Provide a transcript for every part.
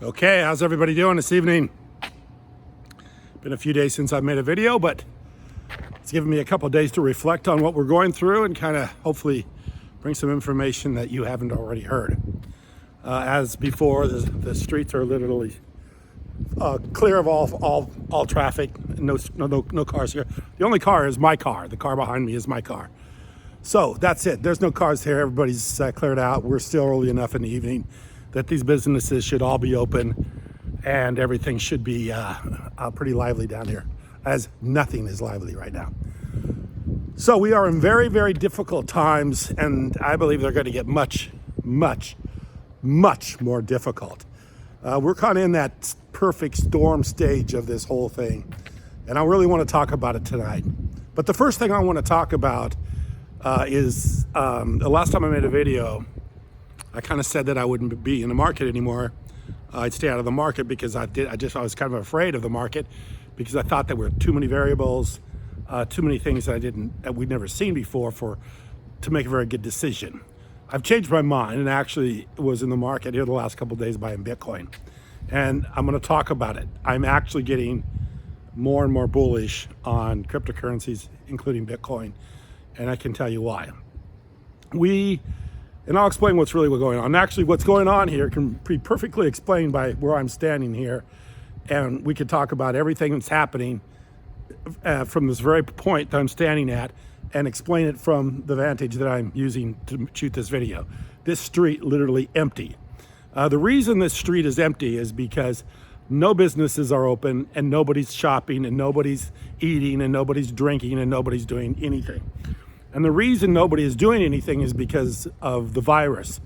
Okay, how's everybody doing this evening? Been a few days since I've made a video, but it's given me a couple days to reflect on what we're going through and kind of hopefully bring some information that you haven't already heard. As before, the streets are literally clear of all traffic. No cars here. The only car is my car. The car behind me is my car. So that's it. There's no cars here. Everybody's cleared out. We're still early enough in the evening that these businesses should all be open and everything should be pretty lively down here, as nothing is lively right now. So we are in very, very difficult times, and I believe they're going to get much, much, much more difficult. We're kind of in that perfect storm stage of this whole thing, and I really want to talk about it tonight. But the first thing I want to talk about is the last time I made a video, I kind of said that I wouldn't be in the market anymore. I'd stay out of the market because I was kind of afraid of the market because I thought there were too many variables, too many things that we'd never seen before to make a very good decision. I've changed my mind and actually was in the market here the last couple of days buying Bitcoin. And I'm going to talk about it. I'm actually getting more and more bullish on cryptocurrencies, including Bitcoin. And I can tell you why. And I'll explain what's really going on. Actually, what's going on here can be perfectly explained by where I'm standing here. And we could talk about everything that's happening from this very point that I'm standing at and explain it from the vantage that I'm using to shoot this video. This street literally empty. The reason this street is empty is because no businesses are open and nobody's shopping and nobody's eating and nobody's drinking and nobody's doing anything. And the reason nobody is doing anything is because of the virus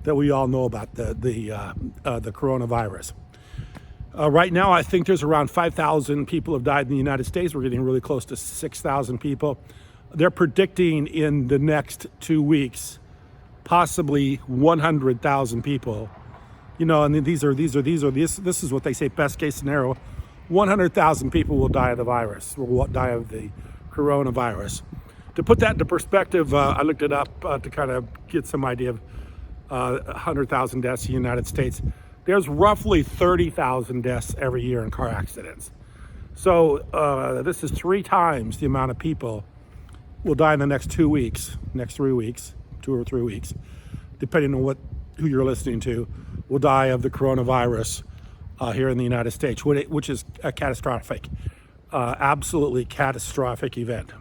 that we all know about, the coronavirus. Right now, I think there's around 5,000 people have died in the United States. We're getting really close to 6,000 people. They're predicting in the next 2 weeks, possibly 100,000 people. You know, and this is what they say, best case scenario. 100,000 people will die of the virus, will die of the coronavirus. To put that into perspective, I looked it up to kind of get some idea of 100,000 deaths in the United States. There's roughly 30,000 deaths every year in car accidents. So this is 3 times the amount of people will die in the next 2 weeks, next 3 weeks, 2 or 3 weeks, depending on who you're listening to, will die of the coronavirus here in the United States, which is a catastrophic, absolutely catastrophic event.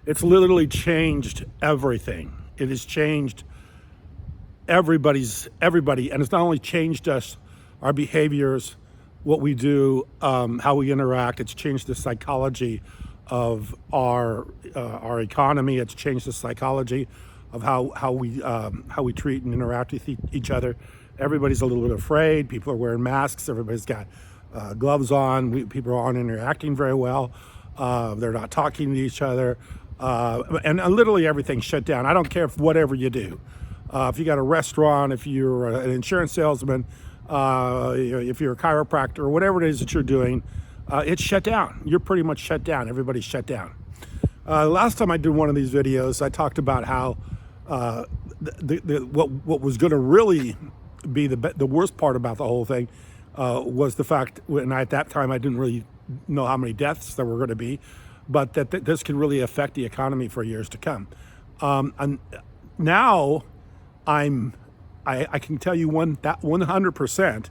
It's literally changed everything. It has changed everybody, and it's not only changed us, our behaviors, what we do, how we interact. It's changed the psychology of our economy. It's changed the psychology of how we treat and interact with each other. Everybody's a little bit afraid. People are wearing masks. Everybody's got gloves on. People aren't interacting very well. They're not talking to each other. And literally everything's shut down. I don't care whatever you do. If you got a restaurant, if you're an insurance salesman, if you're a chiropractor, or whatever it is that you're doing, it's shut down. You're pretty much shut down. Everybody's shut down. Last time I did one of these videos, I talked about how what was going to really be the worst part about the whole thing was the fact, and at that time I didn't really know how many deaths there were going to be, but that this could really affect the economy for years to come. And now I can tell you that 100%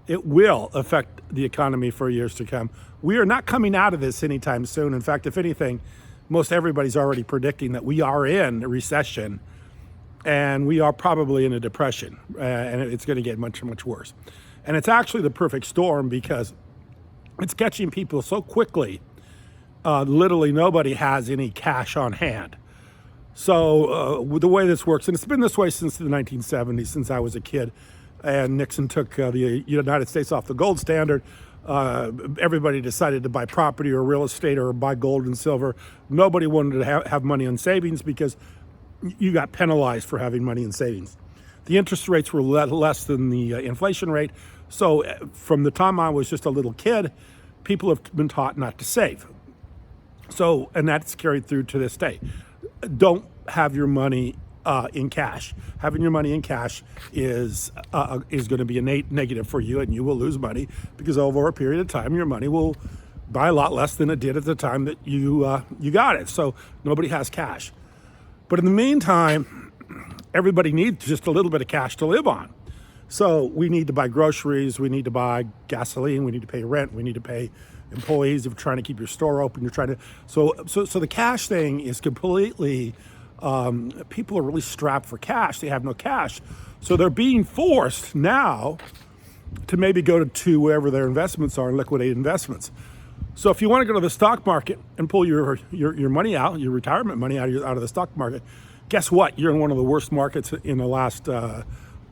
it will affect the economy for years to come. We are not coming out of this anytime soon. In fact, if anything, most everybody's already predicting that we are in a recession and we are probably in a depression, and it's going to get much, much worse. And it's actually the perfect storm because it's catching people so quickly. Literally nobody has any cash on hand. So the way this works, and it's been this way since the 1970s, since I was a kid, and Nixon took the United States off the gold standard. Everybody decided to buy property or real estate or buy gold and silver. Nobody wanted to have money in savings because you got penalized for having money in savings. The interest rates were less than the inflation rate. So from the time I was just a little kid, people have been taught not to save. So, and that's carried through to this day. Don't have your money in cash. Having your money in cash is going to be a negative for you, and you will lose money because over a period of time, your money will buy a lot less than it did at the time that you got it. So nobody has cash. But in the meantime, everybody needs just a little bit of cash to live on. So we need to buy groceries, we need to buy gasoline, we need to pay rent, we need to pay employees if you're trying to keep your store open. You're trying to so the cash thing is completely. People are really strapped for cash. They have no cash, so they're being forced now to maybe go to wherever their investments are and liquidate investments. So if you want to go to the stock market and pull your money out, your retirement money out of the stock market, guess what? You're in one of the worst markets in the last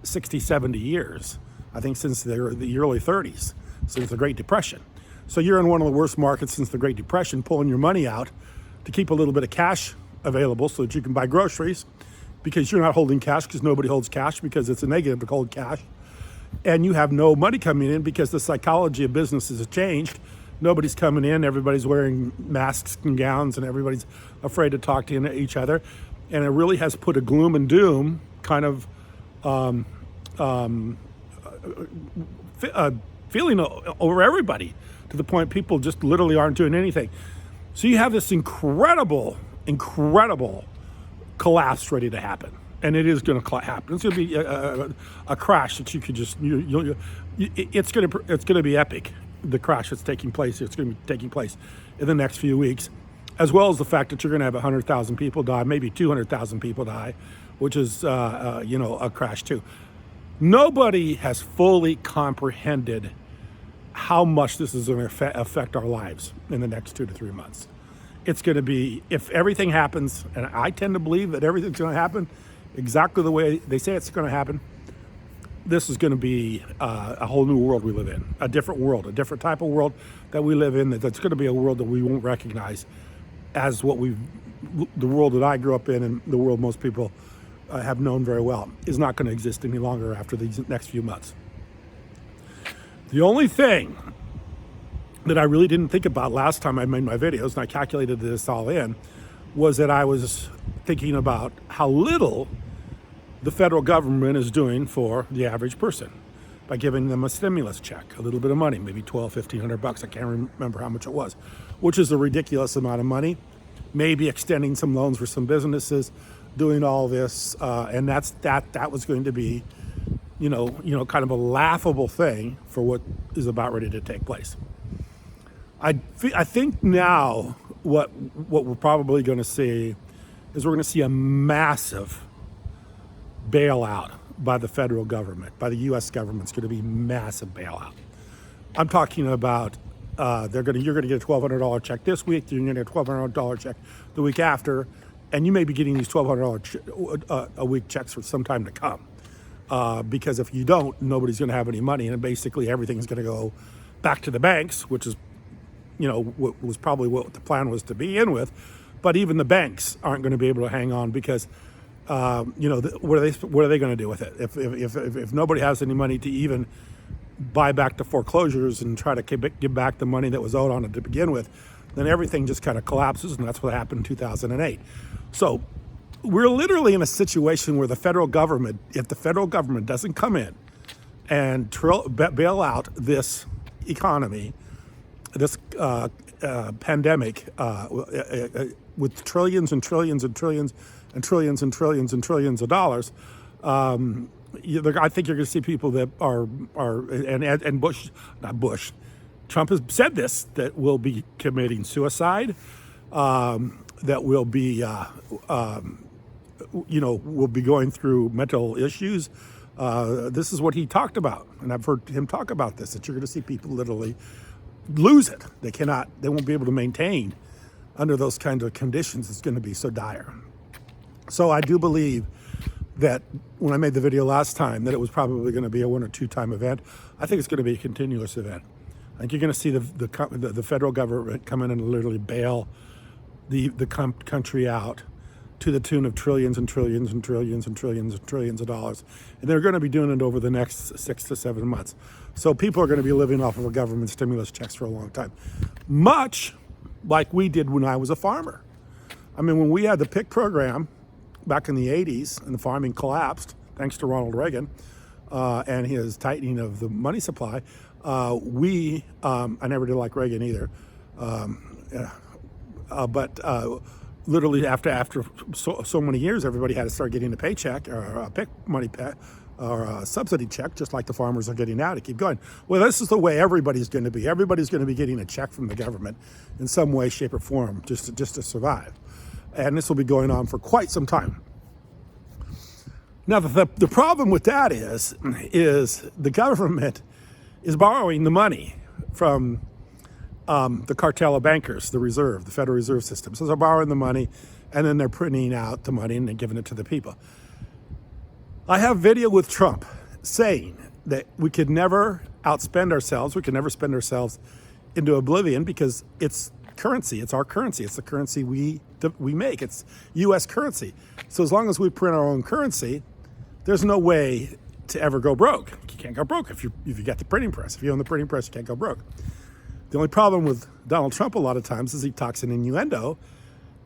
60, 70 years. I think since the early 30s, since the Great Depression. So you're in one of the worst markets since the Great Depression, pulling your money out to keep a little bit of cash available so that you can buy groceries, because you're not holding cash, because nobody holds cash, because it's a negative to hold cash. And you have no money coming in because the psychology of businesses has changed. Nobody's coming in, everybody's wearing masks and gowns, and everybody's afraid to talk to each other. And it really has put a gloom and doom kind of feeling over everybody, to the point people just literally aren't doing anything. So you have this incredible collapse ready to happen, and it is going to happen. It's going to be a crash that you could just it's going to be epic. The crash that's taking place, it's going to be taking place in the next few weeks, as well as the fact that you're going to have 100,000 people die, maybe 200,000 people die, which is a crash too. Nobody has fully comprehended how much this is going to affect our lives in the next 2 to 3 months. It's going to be, if everything happens, and I tend to believe that everything's going to happen exactly the way they say it's going to happen, this is going to be a whole new world we live in, a different world, a different type of world that we live in, that's going to be a world that we won't recognize as the world that I grew up in, and the world most people have known very well, is not going to exist any longer after these next few months. The only thing that I really didn't think about last time I made my videos, and I calculated this all in, was that I was thinking about how little the federal government is doing for the average person by giving them a stimulus check, a little bit of money, maybe $1,200, $1,500. I can't remember how much it was, which is a ridiculous amount of money. Maybe extending some loans for some businesses, doing all this, and that was going to be, kind of a laughable thing for what is about ready to take place. I think now what we're probably going to see is we're going to see a massive bailout by the federal government, by the U.S. government. It's going to be massive bailout. I'm talking about you're going to get a $1,200 check this week. You're going to get a $1,200 check the week after, and you may be getting these $1,200 a week checks for some time to come. Because if you don't, nobody's going to have any money, and basically everything's going to go back to the banks, which is, what was probably what the plan was to begin with. But even the banks aren't going to be able to hang on because, what are they going to do with it? If nobody has any money to even buy back the foreclosures and try to give back the money that was owed on it to begin with, then everything just kind of collapses, and that's what happened in 2008. So we're literally in a situation where if the federal government doesn't come in and bail out this economy, this pandemic, with trillions and trillions and trillions and trillions and trillions and trillions of dollars, I think you're going to see people that and Trump has said this, that will be committing suicide, that will be will be going through mental issues. This is what he talked about, and I've heard him talk about this, that you're going to see people literally lose it. They won't be able to maintain under those kinds of conditions. It's going to be so dire. So I do believe that when I made the video last time, that it was probably going to be a 1 or 2 time event. I think it's going to be a continuous event. I think you're going to see the federal government come in and literally bail the country out to the tune of trillions and trillions and trillions and trillions and trillions of dollars. And they're going to be doing it over the next 6 to 7 months. So people are going to be living off of a government stimulus checks for a long time. Much like we did when I was a farmer. I mean, when we had the PIC program back in the 80s and the farming collapsed, thanks to Ronald Reagan and his tightening of the money supply, I never did like Reagan either, but literally after so many years, everybody had to start getting a paycheck or a money pay or a subsidy check, just like the farmers are getting now to keep going. Well, this is the way everybody's going to be. Everybody's going to be getting a check from the government in some way, shape, or form just to survive. And this will be going on for quite some time. Now, the problem with that is the government is borrowing the money from the cartel of bankers, the Federal Reserve System. So they're borrowing the money, and then they're printing out the money and then giving it to the people. I have video with Trump saying that we could never outspend ourselves, we could never spend ourselves into oblivion because it's currency, it's our currency, it's the currency we make, it's U.S. currency. So as long as we print our own currency, there's no way to ever go broke. You can't go broke if you got the printing press. If you own the printing press, you can't go broke. The only problem with Donald Trump a lot of times is he talks in innuendo,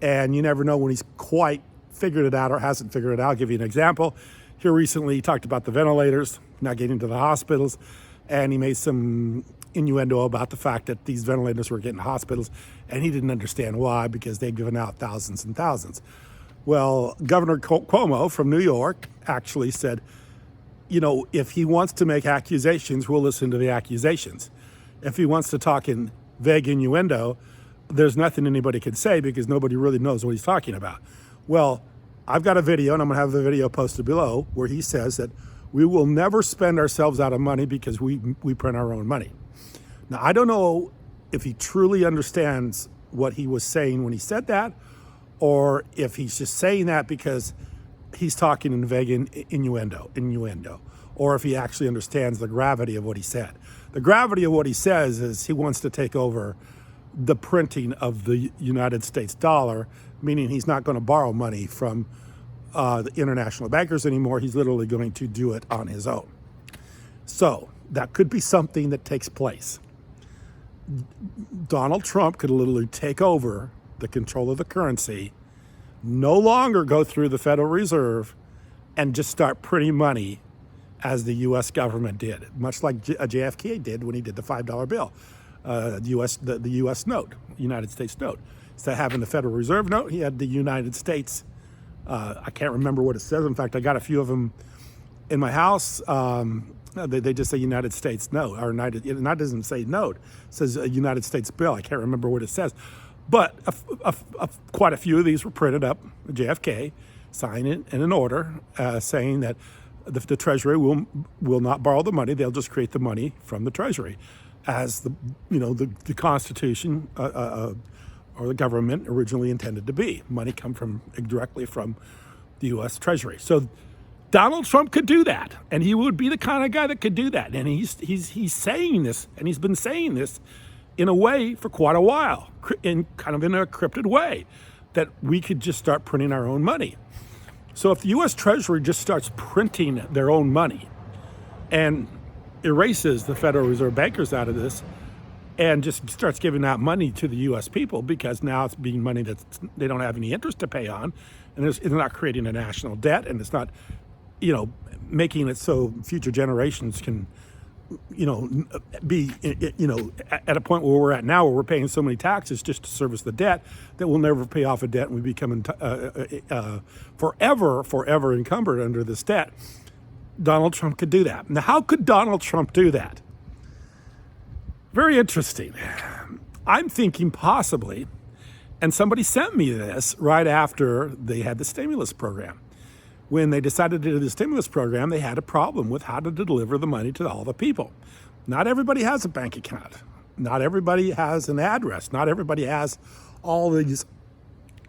and you never know when he's quite figured it out or hasn't figured it out. I'll give you an example. Here recently, he talked about the ventilators, not getting to the hospitals, and he made some innuendo about the fact that these ventilators were getting to hospitals, and he didn't understand why, because they've given out thousands and thousands. Well, Governor Cuomo from New York actually said, if he wants to make accusations, we'll listen to the accusations. If he wants to talk in vague innuendo, there's nothing anybody can say because nobody really knows what he's talking about. Well, I've got a video, and I'm going to have the video posted below, where he says that we will never spend ourselves out of money because we print our own money. Now, I don't know if he truly understands what he was saying when he said that, or if he's just saying that because he's talking in vague innuendo, or if he actually understands the gravity of what he said. The gravity of what he says is he wants to take over the printing of the United States dollar, meaning he's not going to borrow money from the international bankers anymore. He's literally going to do it on his own. So that could be something that takes place. Donald Trump could literally take over the control of the currency, no longer go through the Federal Reserve, and just start printing money as the U.S. government did, much like JFK did when he did the $5 bill, the U.S. note, United States note. Instead of having the Federal Reserve note, he had the United States. I can't remember what it says. In fact, I got a few of them in my house. They just say United States note, or it doesn't say note. It says a United States bill. I can't remember what it says. But quite a few of these were printed up, JFK, signed it in an order saying that the Treasury will not borrow the money. They'll just create the money from the Treasury, as the Constitution or the government originally intended to be. Money come directly from the U.S. Treasury. So Donald Trump could do that, and he would be the kind of guy that could do that. And he's saying this, and he's been saying this in a way for quite a while, in kind of in a cryptid way, that we could just start printing our own money. So if the U.S. Treasury just starts printing their own money and erases the Federal Reserve bankers out of this and just starts giving out money to the U.S. people, because now it's being money that they don't have any interest to pay on, and it's not creating a national debt, and it's not, making it so future generations can, be, at a point where we're at now, where we're paying so many taxes just to service the debt that we'll never pay off a debt, and we become forever encumbered under this debt. Donald Trump could do that. Now, how could Donald Trump do that? Very interesting. I'm thinking possibly, and somebody sent me this right after they had the stimulus program. When they decided to do the stimulus program, they had a problem with how to deliver the money to all the people. Not everybody has a bank account. Not everybody has an address. Not everybody has all these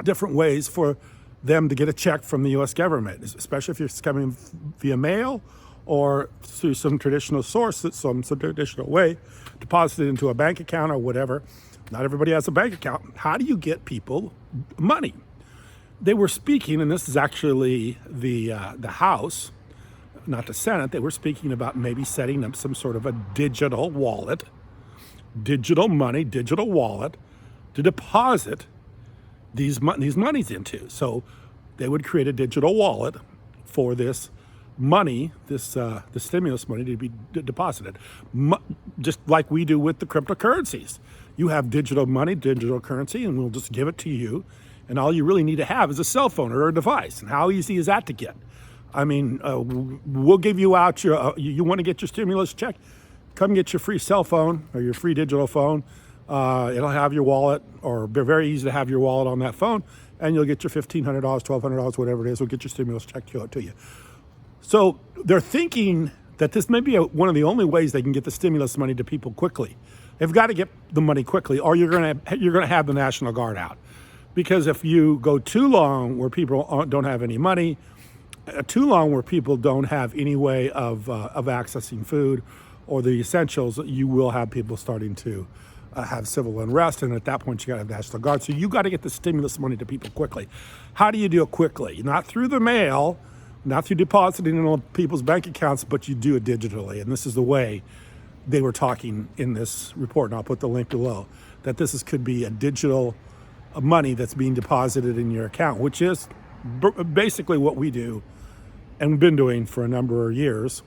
different ways for them to get a check from the U.S. government, especially if it's coming via mail or through some traditional source, some traditional way, deposited into a bank account or whatever. Not everybody has a bank account. How do you get people money? They were speaking, and this is actually the House, not the Senate. They were speaking about maybe setting up some sort of a digital wallet, digital money, digital wallet to deposit these monies into. So they would create a digital wallet for this money, the stimulus money to be deposited, just like we do with the cryptocurrencies. You have digital money, digital currency, and we'll just give it to you. And all you really need to have is a cell phone or a device. And how easy is that to get? I mean, we'll give you out your, you want to get your stimulus check? Come get your free cell phone or your free digital phone. It'll have your wallet, or very easy to have your wallet on that phone, and you'll get your $1,500, $1,200, whatever it is. We'll get your stimulus check to you. So they're thinking that this may be one of the only ways they can get the stimulus money to people quickly. They've got to get the money quickly, or you're going to have the National Guard out. Because if you go too long where people don't have any money, too long where people don't have any way of accessing food or the essentials, you will have people starting to have civil unrest, and at that point you got to have National Guard. So you got to get the stimulus money to people quickly. How do you do it quickly? Not through the mail, not through depositing in people's bank accounts, but you do it digitally. And this is the way they were talking in this report, and I'll put the link below, that could be a digital money that's being deposited in your account, which is basically what we do and we've been doing for a number of years,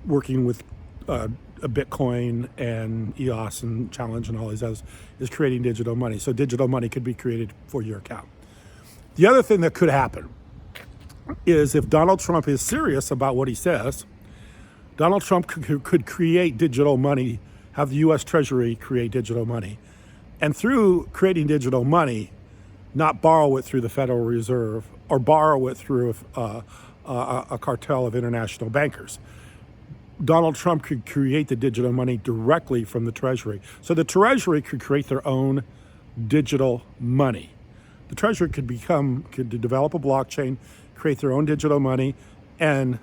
working with a Bitcoin and EOS and Challenge and all these others, is creating digital money. So digital money could be created for your account. The other thing that could happen is if Donald Trump is serious about what he says, Donald Trump could create digital money, have the U.S. Treasury create digital money, and through creating digital money, not borrow it through the Federal Reserve or borrow it through a cartel of international bankers. Donald Trump could create the digital money directly from the Treasury. So the Treasury could create their own digital money. The Treasury could develop a blockchain, create their own digital money, and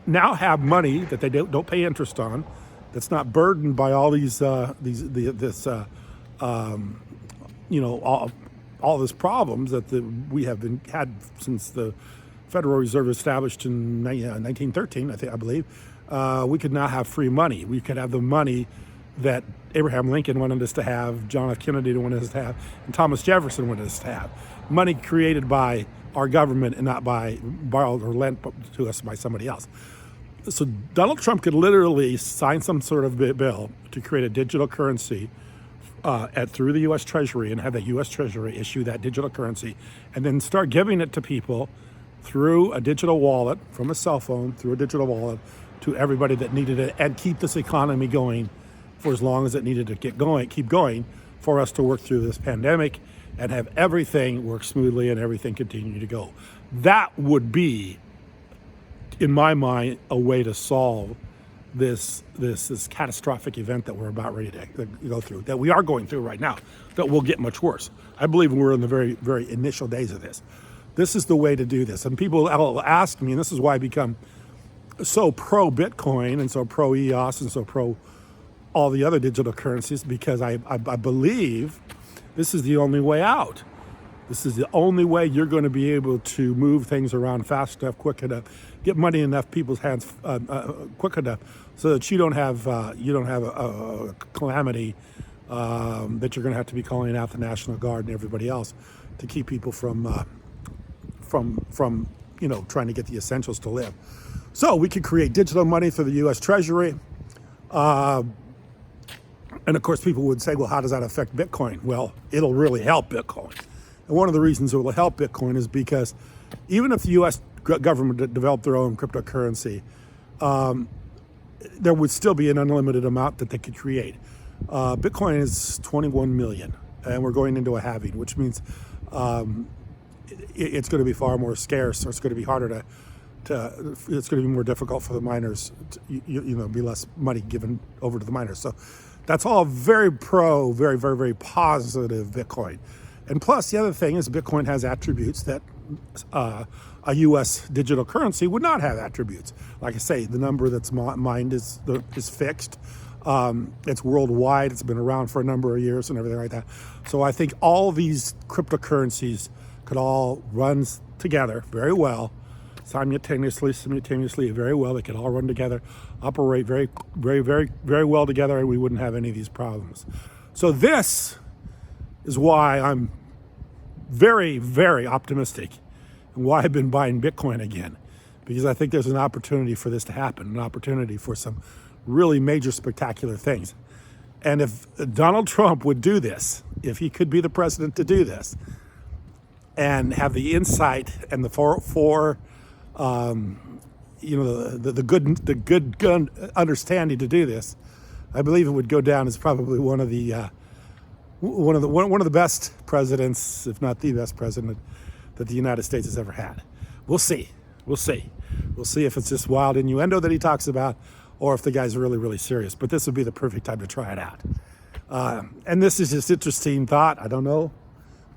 now have money that they don't pay interest on, that's not burdened by all all this problems that we have had since the Federal Reserve established in 1913, I believe. We could now have free money. We could have the money that Abraham Lincoln wanted us to have, John F. Kennedy wanted us to have, and Thomas Jefferson wanted us to have. Money created by our government and not by borrowed or lent to us by somebody else. So Donald Trump could literally sign some sort of bill to create a digital currency through the U.S. Treasury and have the U.S. Treasury issue that digital currency and then start giving it to people through a digital wallet, from a cell phone, through a digital wallet, to everybody that needed it, and keep this economy going for as long as it needed to keep going for us to work through this pandemic and have everything work smoothly and everything continue to go. That would be, in my mind, a way to solve this catastrophic event that we're about ready to go through, that we are going through right now, that will get much worse. I believe we're in the very, very initial days of this. This is the way to do this. And people will ask me, and this is why I become so pro Bitcoin and so pro EOS and so pro all the other digital currencies, because I believe this is the only way out. This is the only way you're going to be able to move things around fast enough, quick enough, get money in enough people's hands quick enough, so that you don't have a calamity that you're going to have to be calling out the National Guard and everybody else to keep people from trying to get the essentials to live. So we could create digital money through the U.S. Treasury. And of course, people would say, well, how does that affect Bitcoin? Well, it'll really help Bitcoin. And one of the reasons it will help Bitcoin is because even if the U.S. government developed their own cryptocurrency, there would still be an unlimited amount that they could create. Bitcoin is 21 million, and we're going into a halving, which means it's going to be far more scarce, or it's going to be harder it's going to be more difficult for the miners to, be less money given over to the miners. So that's all very pro, very, very, very positive Bitcoin. And plus, the other thing is Bitcoin has attributes that a U.S. digital currency would not have attributes. Like I say, the number that's mined is fixed. It's worldwide. It's been around for a number of years and everything like that. So I think all these cryptocurrencies could all run together very well, simultaneously very well. They could all run together, operate very, very, very, very well together, and we wouldn't have any of these problems. So this is why I'm very, very optimistic and why I've been buying Bitcoin again, because I think there's an opportunity for this to happen, an opportunity for some really major spectacular things. And if Donald Trump would do this, if he could be the president to do this, and have the insight and the good understanding to do this, I believe it would go down as probably one of the best presidents, if not the best president that the United States has ever had. We'll see. We'll see if it's just wild innuendo that he talks about, or if the guy's really, really serious. But this would be the perfect time to try it out. And this is just interesting thought. I don't know,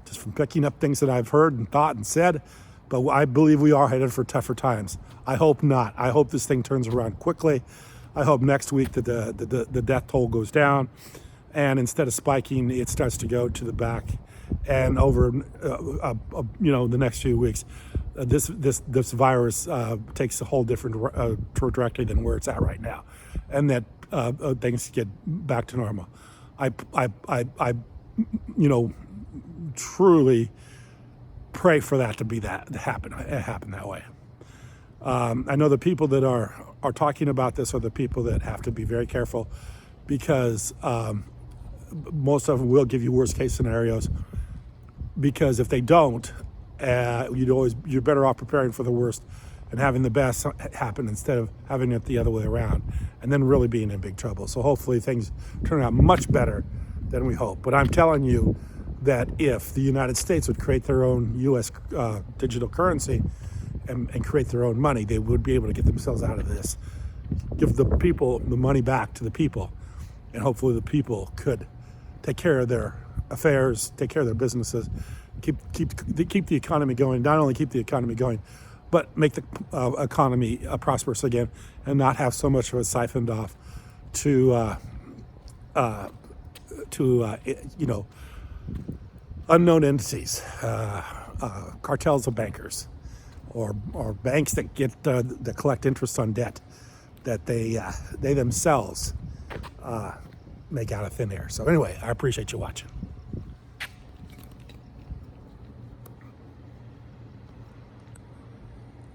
just from picking up things that I've heard and thought and said. But I believe we are headed for tougher times. I hope not. I hope this thing turns around quickly. I hope next week that the death toll goes down, and instead of spiking, it starts to go to the back. And over the next few weeks, this virus takes a whole different trajectory than where it's at right now, and that things get back to normal. I truly pray for that to happen that way. I know the people that are talking about this are the people that have to be very careful, because most of them will give you worst case scenarios, because if they don't, you're better off preparing for the worst and having the best happen instead of having it the other way around and then really being in big trouble. So hopefully things turn out much better than we hope. But I'm telling you that if the United States would create their own U.S. Digital currency and create their own money, they would be able to get themselves out of this, give the people the money back to the people, and hopefully the people could take care of their affairs, take care of their businesses, keep the economy going. Not only keep the economy going, but make the economy prosperous again, and not have so much of it siphoned off to unknown entities, cartels of bankers, or banks that collect interest on debt that they themselves make out of thin air. So anyway, I appreciate you watching.